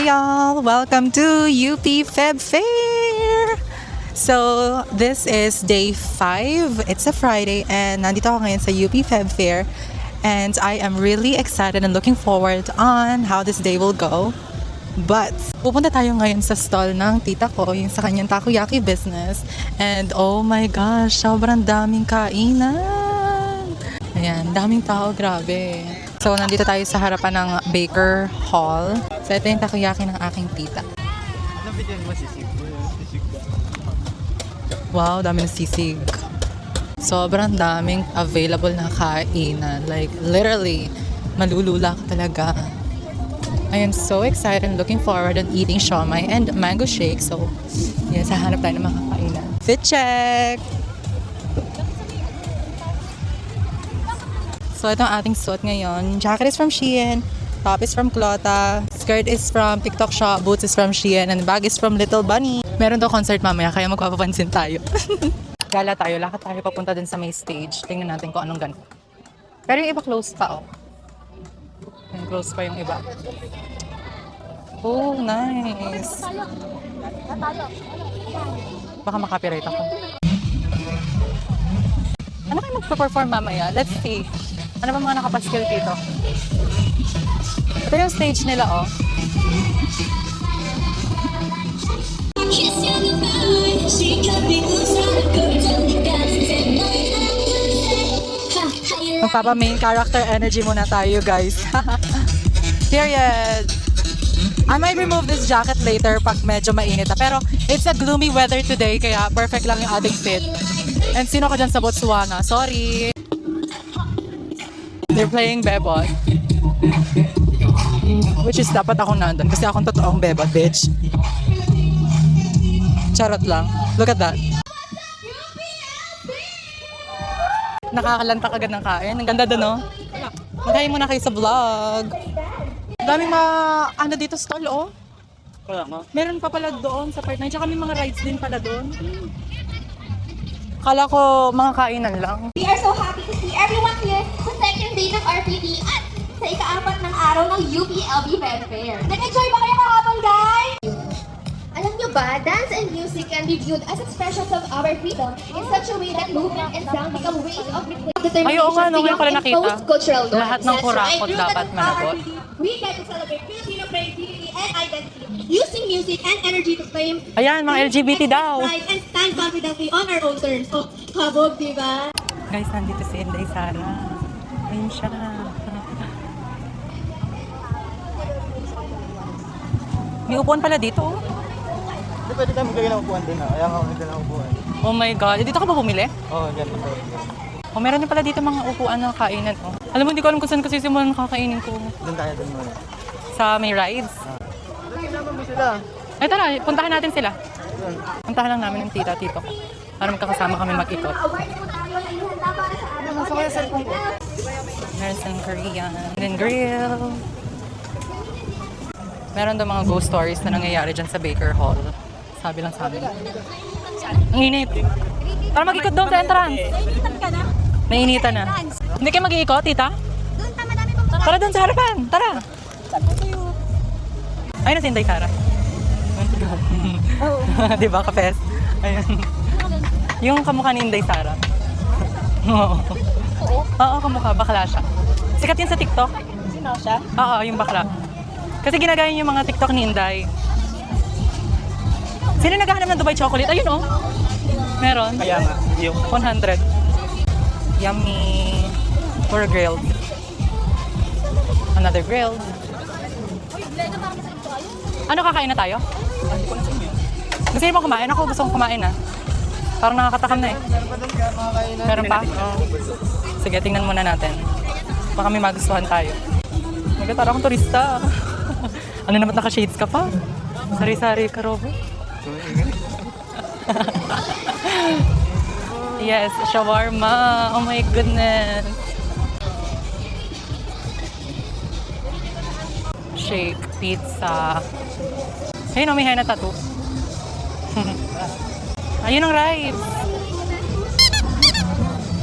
Hi y'all! Welcome to UP Feb Fair! So, this is day 5. It's a Friday and nandito ako ngayon sa UP Feb Fair. And I am really excited and looking forward on how this day will go. But, pupunta tayo ngayon sa stall ng tita ko, yung sa kanyang takoyaki business. And oh my gosh, sobrang daming kainan! Ayan, daming tao, grabe. So, nandito tayo sa harapan ng Baker Hall. So, ito yung takoyaki ng aking tita. Wow, dami ng sisig. Sobrang daming available na kainan. Like, literally, malulula ka talaga. I am so excited and looking forward on eating siomai and mango shake. So, yes, hahanap tayo ng mga kainan. Fit check! So, ito ang ating suot ngayon. Jacket is from Shein, top is from Clota, skirt is from TikTok Shop, boots is from Shein, and bag is from Little Bunny. Meron daw concert mamaya, kaya magpapapansin tayo. Gala tayo, lakad tayo papunta dun sa may stage. Tingnan natin kung anong ganun. Pero yung iba close pa, oh. Yung close pa yung iba. Oh, nice. Baka makapiright ako. Ano kayo magpa-perform mamaya? Let's see. Ano ba mga nakapaskil dito? Ito yung stage nila, oh. Magpapa-main character energy muna tayo, guys. Period. I might remove this jacket later pag medyo mainit. Pero it's a gloomy weather today, kaya perfect lang yung ating fit. And sino ka dyan sa Botswana? Sorry. They're playing Bebot. Which is dapat ako nandun kasi akong totoong Bebot, bitch. Charot lang. Look at that. Nakakalanta agad ng kain. Ang ganda doon, no? Magkain muna kayo sa vlog. Daming ano dito stall, oh. Meron pa pala doon sa part 9. Tsaka may mga rides din pala doon. Kala ko mga kainan lang. We are so happy to see everyone here sa second day ng RPT at sa ika-4 ng araw ng UPLB Feb Fair. Nag-enjoy ba kayo kahapon, guys? Alam nyo ba, dance and music can be viewed as expressions of our freedom in such a way that movement and sound become ways of determination. Ay, oo nga, no, ngayon pala nakita. Cultural norms. Lahat ng kurakot That's right. dapat managot. We get to celebrate Filipino creativity and identity using music and energy to claim Ayan, mga LGBT daw. pride and stand confidently on our own terms. Oh, kabog, di ba? Guys, nandito si Inday Sara. Ayun siya. May upuan pala dito, oh. Hindi, pwede tayo maglagay ng upuan din, ha? Kaya nga maganda ng upuan. Oh my God. Dito ka ba bumili? Oo, dyan. Oh, meron din pala dito mga upuan na kainan, oh. Alam mo, hindi ko alam kung saan kasi simulan kakainin ko. Doon tayo, doon muna. Sa may rides. Doon, sinama mo sila. Ay, tara, puntahan natin sila. Doon. Puntahan lang namin ng tito ko. Para magkakasama kami mag-ikot. Nasa kaya cellphone ko. Meron sa Korean. And then grill. Meron daw mga ghost stories na nangyayari dyan sa Baker Hall. Sabi lang sa amin. Ang init. Tara mag-ikot doon sa entrance. Nainitan na. Hindi kayo mag-iikot, tita? Tara doon sa harapan. Tara. Ay, nasa Inday Sara. Di ba, ka-fest? Ayan. Yung kamukha ni Inday Sara. Oo. Oo, kamukha. Bakla siya. Sikat yun sa TikTok. Sino siya? Oo, yung bakla. Kasi ginagaya yung mga TikTok ni Inday. Sino naghahanap ng Dubai chocolate? Ayun, oh. Meron. Kaya nga, yung 100. Yummy. Or grilled. Another grilled. Ano, kakain na tayo? Gusto niyo ba kumain? Ako gusto kong kumain, ah. Parang nakakatakam na, eh. meron pa doon kaya mga kainan. Meron pa? Sige, tingnan muna natin. Baka may magustuhan tayo. Nagkatara akong turista. Ano naman naka-shades ka pa? Sari-sari ka, Robo. Yes, shawarma. Oh my goodness. Shake, pizza. Ayun, may henna tattoo. Ayun ang rides.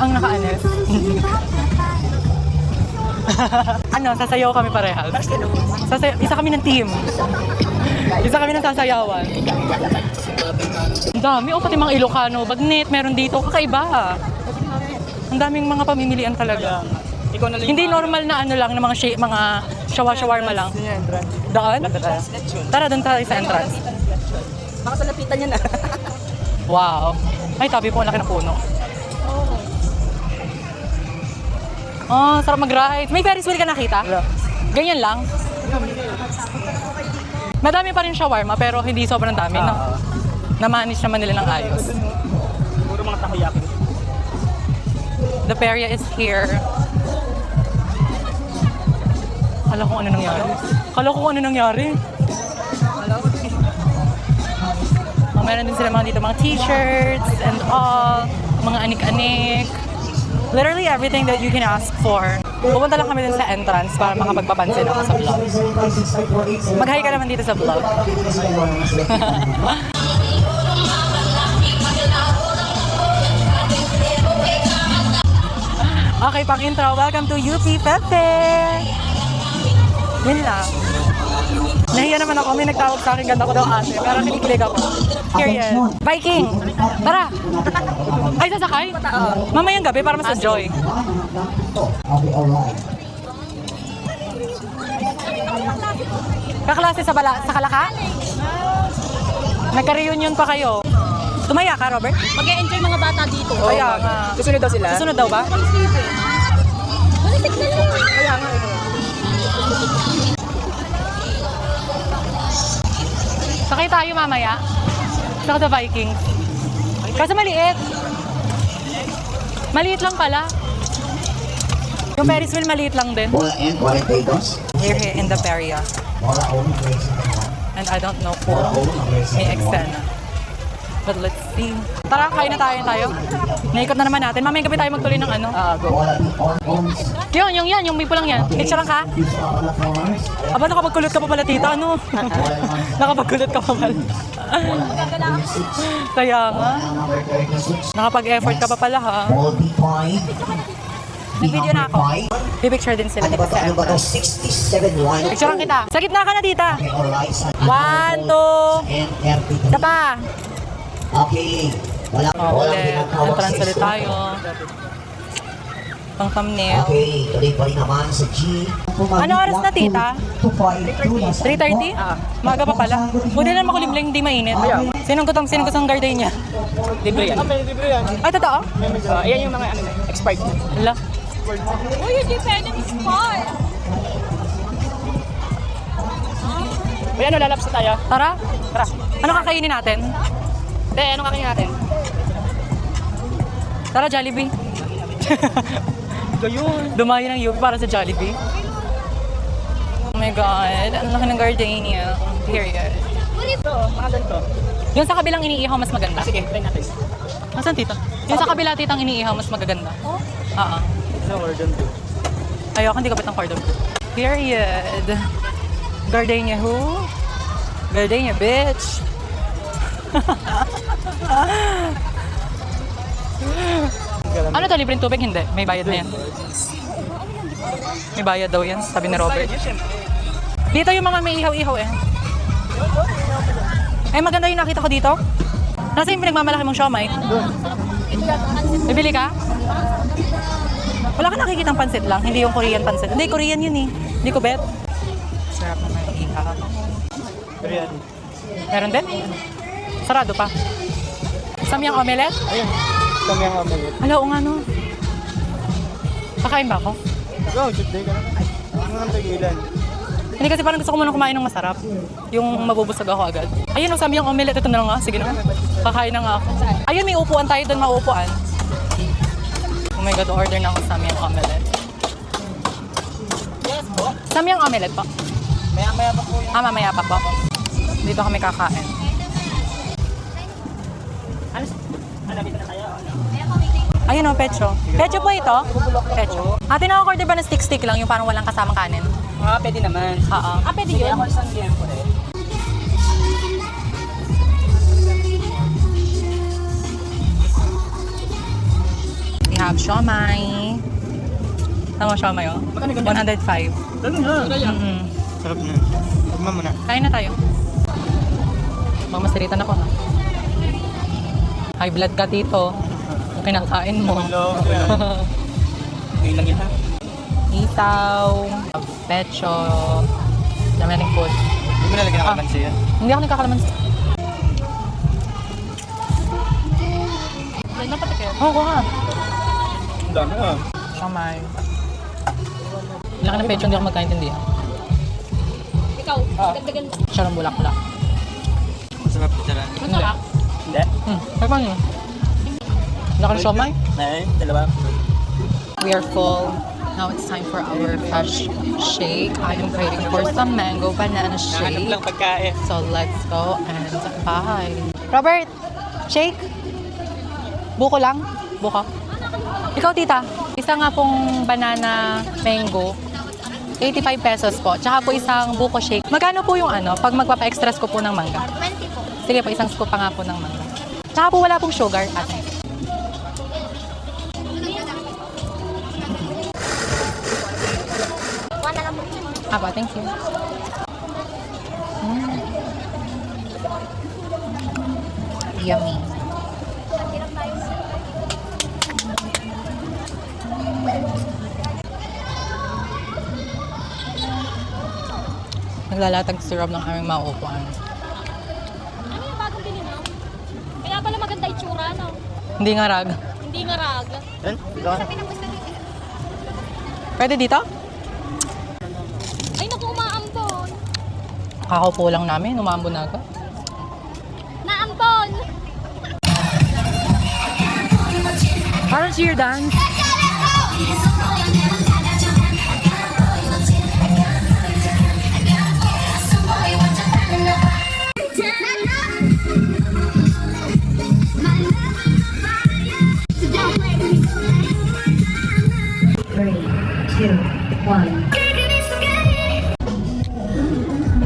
Ang naka-anes. Ano, sasayaw kami parehas. Isa kami ng team. Isa kami ng sasayawan. Ang dami. O, pati mga Ilocano. Bagnet, meron dito. Kakaiba. Ang daming mga pamimilian talaga. Ikaw na lang. Hindi normal na ano lang, na mga shawarma lang. Daan? Tara, doon tayo sa entrance. Baka sa lapitan niya na. Wow. Ay, tabi po, ang laki ng puno. Oh, sarap mag-ride. May Ferris wheel ka nakita? Ganyan lang. Madami pa rin shawarma, pero hindi sobrang dami, no? Na-manage naman nila ng ayos. Puro mga takoyaki. The Peria is here. Kala ko ano nangyari. Meron din sila mga dito, mga t-shirts and all, mga anik-anik. Literally everything that you can ask for. Pupunta lang kami dun sa entrance para makapagpapansin ako sa vlog. Mag-hi ka naman dito sa vlog. Okay, pang intro. Welcome to UP Pep Fair! Yun lang. Nahiya naman ako. May nagtawag sa akin. Ganda ko daw ate. Pero kinikilig ako. Period. Viking! Tara! Ay, sasakay? Mamayang gabi para mas enjoy. Kaklase sa Kalaka? Nagka-reunion pa kayo. Tumaya ka, Robert? Mag-e-enjoy mga bata dito. Kaya nga. Susunod daw sila? Susunod daw ba? Kaya nga. Sakay tayo mamaya. Saka sa Vikings. Kasi maliit. Maliit lang pala. Yung Ferris wheel maliit lang din. Bola and 42. We're here in the Peria. Bola on place. And I don't know who may extend. But let's see. Tara, kain na tayo. Naikot na naman natin. Mamaya gabi tayo magtuloy ng ano. Bola on. Yung may pulang yan. Picture ka? Aba, nakapagkulot ka pa pala, tita. Ano? Nakapagkulot ka pa pala. Kaya nga. Nakapag-effort ka pa pala, ha? Ball B5. Nag-video na ako. Pipicture din sila dito sa Ano ba entrance. ito? 67 line. Picturean kita. Sa gitna ka na, tita. Okay, alright. 1, 2. And RP3. Isa pa. Okay. Wala. Oh, ulit. Entrance ulit tayo. Pang thumbnail. Okay, tuloy pa rin naman sa G. Ano oras na, tita? 3:30? 3:30? Maga pa pala. Buti na makulimling, hindi mainit. Sinong gustong gardenia? Libre yan. Libre yan. Ay, totoo? Ayan yung mga expired. Wala. Uy, hindi pwede mag-spot. Uy, ano, lalaps na tayo? Tara. Tara. Ano kakainin natin? Hindi, anong kakainin natin? Tara, Jollibee. Gayon. Dumayo ng UP para sa Jollibee. Oh my God. Ang laki ng gardenia. Period. Ito, mga ganito. Yung sa kabilang iniihaw, mas maganda. Sige, try natin. Nasaan, tita? Yung sa kabila, titang iniihaw, mas magaganda. Oo. Ano, order do? Ayoko, hindi kapit ng cordon. Period. Gardenia who? Gardenia, bitch. Ano to, libreng tubig? Hindi. May bayad na yan. May bayad daw yan, sabi ni Robert. Dito yung mga may ihaw-ihaw eh. Ay, maganda yung nakita ko dito. Nasa yung pinagmamalaki mong siomay? Bibili ka? Wala ka nakikitang pansit lang, hindi yung Korean pansit. Hindi, Korean yun eh. Hindi ko bet. Sarap naman yung ihaw. Biryani. Meron din? Sarado pa. Samyang omelette? Ayun. Kami ang omelet. Hala, o nga no. Kakain ba ako? Go, shoot day ka na. Ano ang tagilan? Hindi kasi parang gusto ko muna kumain ng masarap. Yung mabubusog ako agad. Ayun, ang samyang omelette. Ito na lang nga. Sige na. Kakain na nga ako. Ayun, may upuan tayo doon, mauupuan. Oh my God, order na ako samyang omelette. Yes po. Samyang omelette po. Maya-maya pa po yun. Mamaya pa po. Dito kami kakain. Ano, dito na tayo? Ayun o, pecho. Pecho po ito? Pecho. Ate, nakakorder ba ng stick-stick lang yung parang walang kasamang kanin? Ah, pwede naman. Oo. Pwede yun. Ako isang game po rin. We have siomai. Tama siya mayo. 105. Ganun na. Mm-mm. Sarap na. Tagma mo na. Kain na tayo. Mamasiritan ako ha. High blood ka dito. Yung kinakain mo. Hello. Ngayon lang yan ha. Isaw, pecho, dami food. Hindi mo nalagyan ng Ah. kalamansi yan. Hindi ako nagkakalamansi. May napatikip. Oo, kuha. Ang dami ah. Kamay. Laki ng pecho, hindi ako magkaintindihan. Ikaw, dagdagan mo. Siya ng bulaklak. Masarap ito lang. Masarap. Hindi. Ay, paano yun? Laki ng siomay? Dalawa. We are full. Now it's time for our fresh shake. I am craving for some mango banana shake. pagkain. So let's go and bye. Robert, shake? Buko lang? Buko? Ikaw, tita. Isa nga pong banana mango. 85 pesos po. Tsaka po isang buko shake. Magkano po yung ano, pag magpapa-extra scoop po ng mangga? 20 po. Sige po, isang scoop pa nga po ng mangga. Tsaka po wala pong sugar, ate. One na lang po. Aba, thank you. Yummy. Naglalatag si Rob ng aming mauupuan. Ano yung bagong bili mo? Kaya pala maganda itsura, no? Hindi nga rag. Hindi nga rag. Yan. Ikaw na. Pwede dito? Ay, naku, umaampon. Kakaupo lang namin, umambo na agad. Naampon! Parang cheer dance.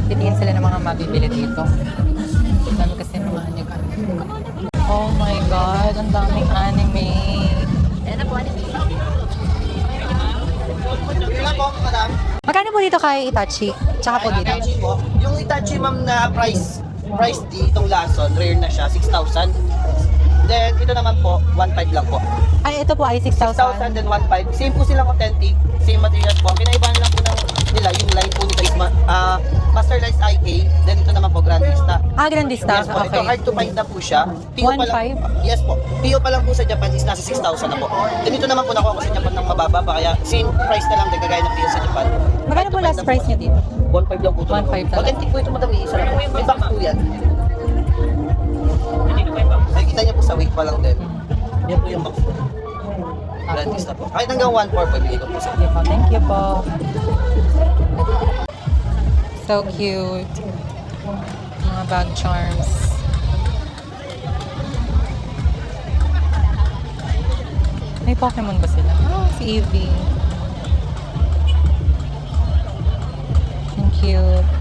Titingin sila ng mga mabibili dito. Dami kasi naman yung oh my God, ang daming anime. Ayan na po, ano po? Ilan po, madam? Magkano po dito kay Itachi? Tsaka po dito? Itachi po. Yung Itachi ma'am na price ditong lason, rare na siya, 6,000. Then ito naman po, 1,500 lang po. Ay, ito po ay 6,000 6,000. then 1,500. Same po silang authentic, same materials po. Kinaibahan lang po ng nila yung line po nito is Master Lights IK, then ito naman po Grandista. Ah, Grandista. Yes po, ito hard to find na po siya. 1,500? Yes po. PO pa lang po sa Japan is nasa 6,000 na po. Then ito naman po nakuha ko sa Japan ng mababa pa kaya same price na lang din kagaya ng PO sa Japan. Magkano Hard to po find last na price niya dito? 1,500 lang po ito. 1,500 talaga. Authentic po ito madami, isa lang. May box po yan. Nakikita niyo po sa weight pa lang din. Yan po yung box po. Grandista po. Kahit hanggang 1,400 pabili ko po sa Sige po, thank you po. So cute. Mga bag charms. May Pokemon ba sila? Oh, si Eevee. Ang cute.